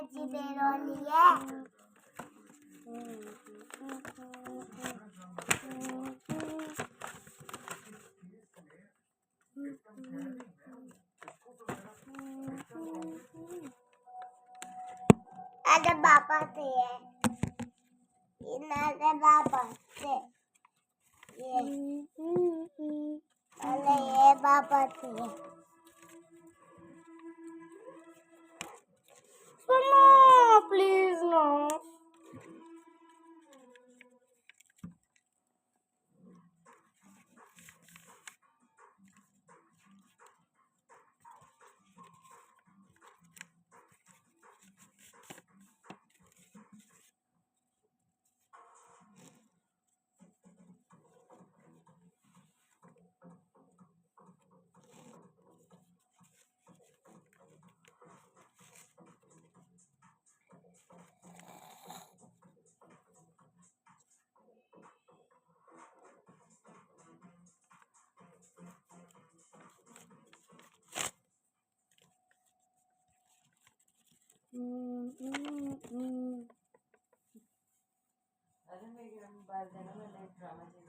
अच्छी देर हो रही है। ada bapak sih ya, ini ada bapak sih, ada ya bapak sih. No, please no. अरे मेरी बाल देना मैं ड्रामा